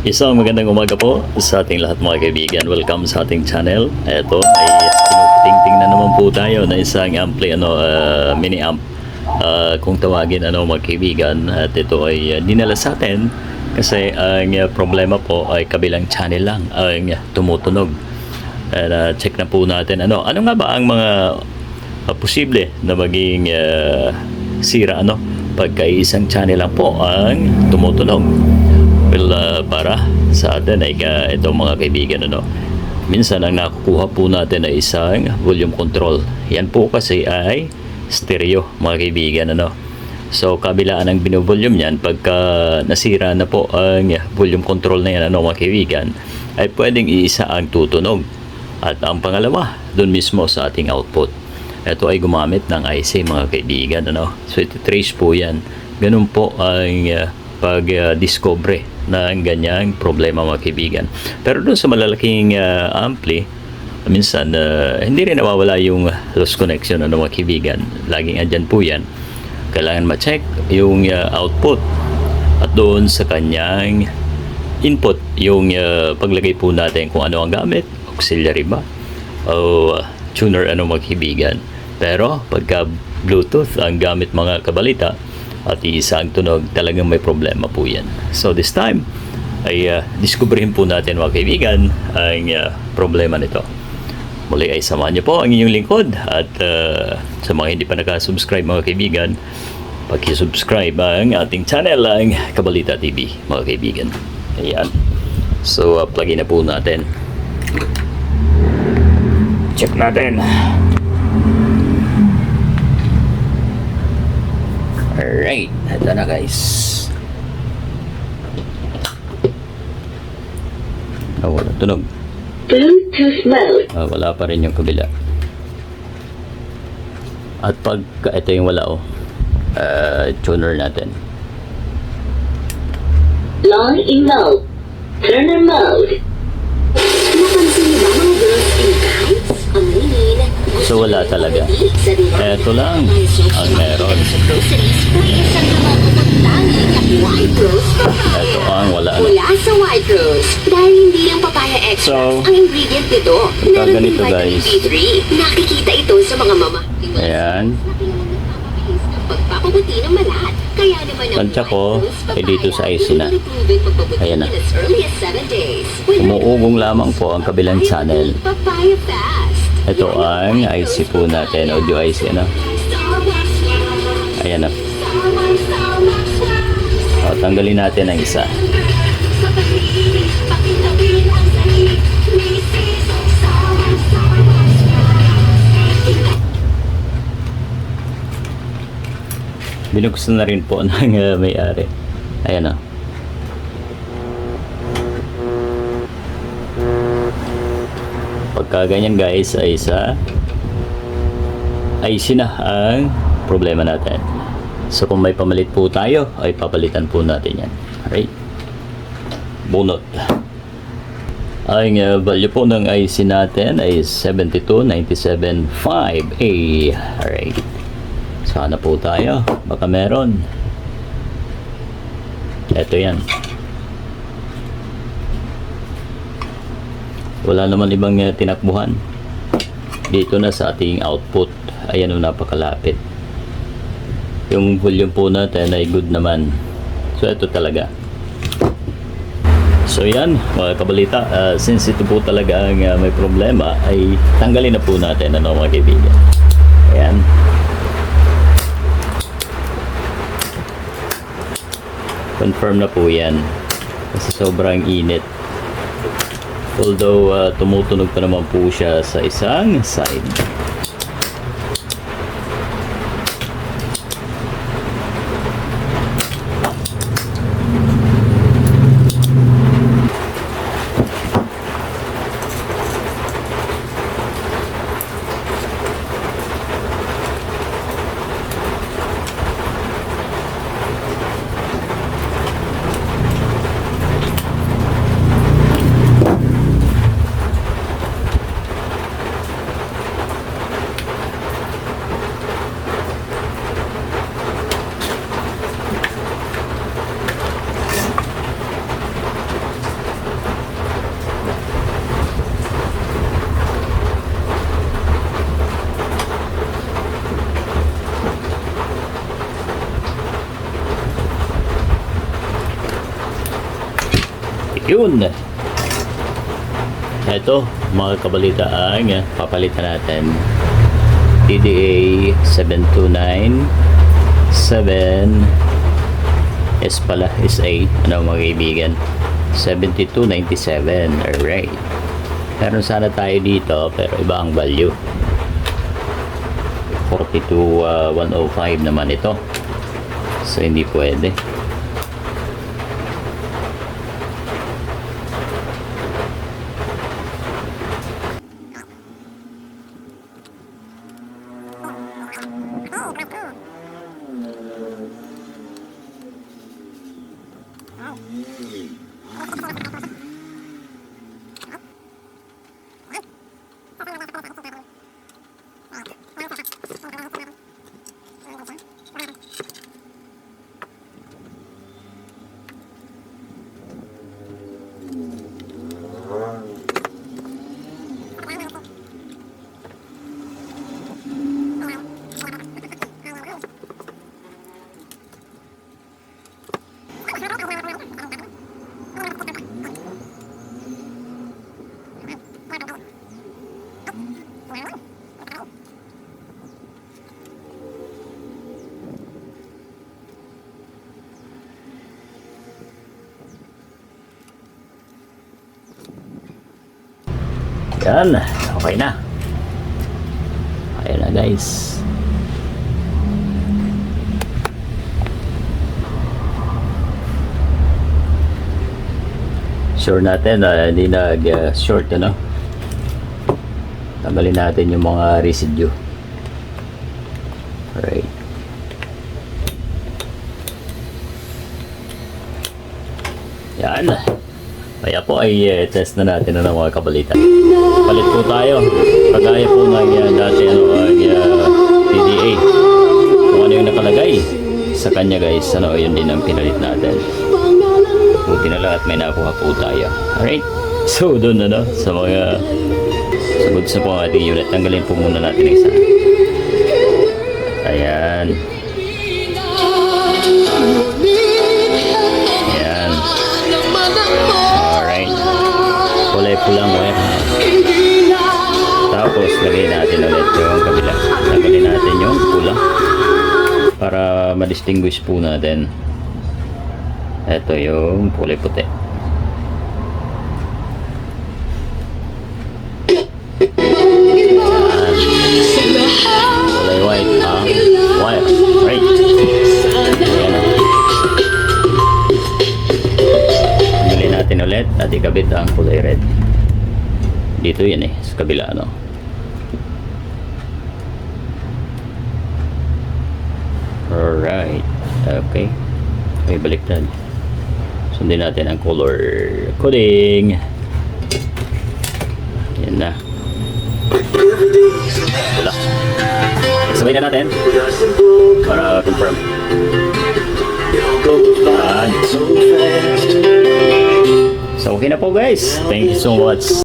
Isang magandang umaga po sa ating lahat mga kaibigan. Welcome sa ating channel. Ito ay tinutingting na naman po tayo na isang mini amp kung tawagin mga kaibigan. At ito ay dinala sa atin kasi ang problema po ay kabilang channel lang ang tumutunog. Check na po natin ano nga ba ang mga posible na maging sira pagka isang channel lang po ang tumutunog. Well, para sa atin ay itong mga kaibigan minsan ang nakukuha po natin ay isang volume control. Yan po kasi ay stereo mga kaibigan So kabilaan ng binovolume yan, pagka nasira na po ang volume control na yan mga kaibigan, ay pwedeng iisa ang tutunog. At ang pangalawa, dun mismo sa ating output. Ito ay gumamit ng IC mga kaibigan So ito trace po yan. Ganun po ang pag-discover ng ganyang problema mga kaibigan. Pero doon sa malalaking ampli, minsan hindi rin nawawala yung loss connection mga kaibigan. Laging andyan po yan. Kailangan ma-check yung output at doon sa kanyang input, yung paglagay po natin kung ano ang gamit, auxiliary ba o tuner mga kaibigan. Pero pagka Bluetooth ang gamit mga kabalita at isang tunog, talagang may problema po yan. So this time ay diskubrihin po natin mga kaibigan ang problema nito. Muli ay samahan niyo po ang inyong lingkod at sa mga hindi pa nakasubscribe mga kaibigan, paki-subscribe ang ating channel ang Kabalita TV mga kaibigan. Ayan. So plug-in na po natin. Check natin. Alright, ito na guys. Wala tunog. Bluetooth mode. Wala pa rin yung kabila. At pag ito yung wala tuner natin. Line in mode. Turner mode. Napansin niyo ba mga girls and guys? Aminin. So wala talaga. Ito lang ang meron. Ito ang wala. Wala sa White Rose. Dahil hindi lang papaya extra ang ingredient nito. Meron din ganito, vitamin guys. D3. Nakikita ito sa mga mama. Ayan. Pagpapabuti ng malat. Kaya naman ang Tansya ko, dito sa IC na. Ayan na. Umuugong Umuugong lamang po ang kabilang channel. Papaya fast. Ito ang IC po natin, audio IC Ayan na. Tanggalin natin ang isa. Binuksan na rin po ng may-ari. Ayan Pagka ganyan guys ay IC na ang problema natin. So kung may pamalit po tayo ay papalitan po natin yan. Alright. Bunot. Ang value po ng IC natin ay 72975A. Alright. Sana po tayo. Baka meron. Ito yan. Wala naman ibang tinakbuhan. Dito na sa ating output. Ayan napakalapit. Yung volume po natin ay good naman. So ito talaga. So yan mga kabalita, since ito po talaga ang may problema, ay tanggalin na po natin mga kaibigan. Ayan. Confirm na po yan kasi sobrang init. Although tumutunog pa naman po siya sa isang side. Yun. Ito, mga kabalita ang papalitan natin. TDA 729 7 S pala, SA. Ano mga kaibigan? 7297. Alright. Meron sana tayo dito pero iba ang value. 42105 naman ito. So hindi pwede. Yan, okay na. Ayan na guys. Sure natin hindi nag-short ano. Tanggalin natin yung mga residue. Alright. Yan. Kaya po ay test na natin ng mga kabalita. Palit po tayo. Kagaya po ng dati PDA. Kung ano yung nakalagay sa kanya guys, ano, yun din ang pinalit natin. Buti na lang at may nakuha po tayo. Alright. So doon sa mga sagod sa po ang ating unit. Tanggalin po muna natin isa. Ayan. Ayan. Alright. Kulay pulang wire. Tapos lagay natin ulit yung kabila. Tanggalin natin yung pula para ma-distinguish po natin. Ito yung kulay puti. Kulay white ang wire. Right. Ayan na. Tanggalin natin ulit at ikabit ang kulay red. Dito yan sa kabila ano. Alright. Okay. Okay, baliktad. Sundin natin ang color coding. Yan na. Wala. Sabay na natin para confirm. Yan. So okay na po guys. Thank you so much.